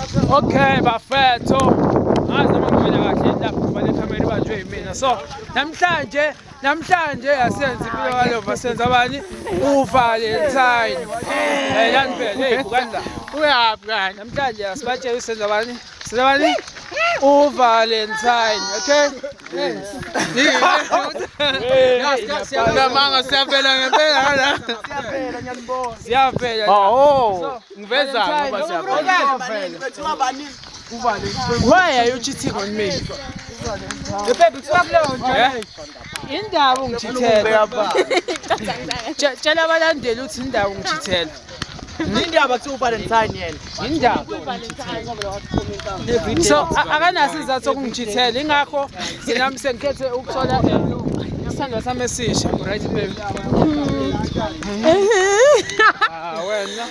Okay, bafethu. Ngazi noma ngivela kahle lapho ngoba le camera ibanjwe yimina. So, namhlanje asenze impilo kalova senza abani? uValentine. Lani phela, hey bukani la. Uyaphi kani? Namhlanje asibatshela senza abani? Senza abani? uValentine, okay? Ngamanga siyavela ngempela la. Siyavela ngiyanibona. Siyavela. Oh, ngiveza ngoba siyavela. Why are you cheating on me? Indaba ungithithela. Tshela abalandeli ukuthi indaba ungithithela. Indaba kuthi uValentine yena. Indaba. So akanaso isizathu sokungithithela ingakho nami sengikhethe ukuthola isithandwa sami esisha, right baby? Wena.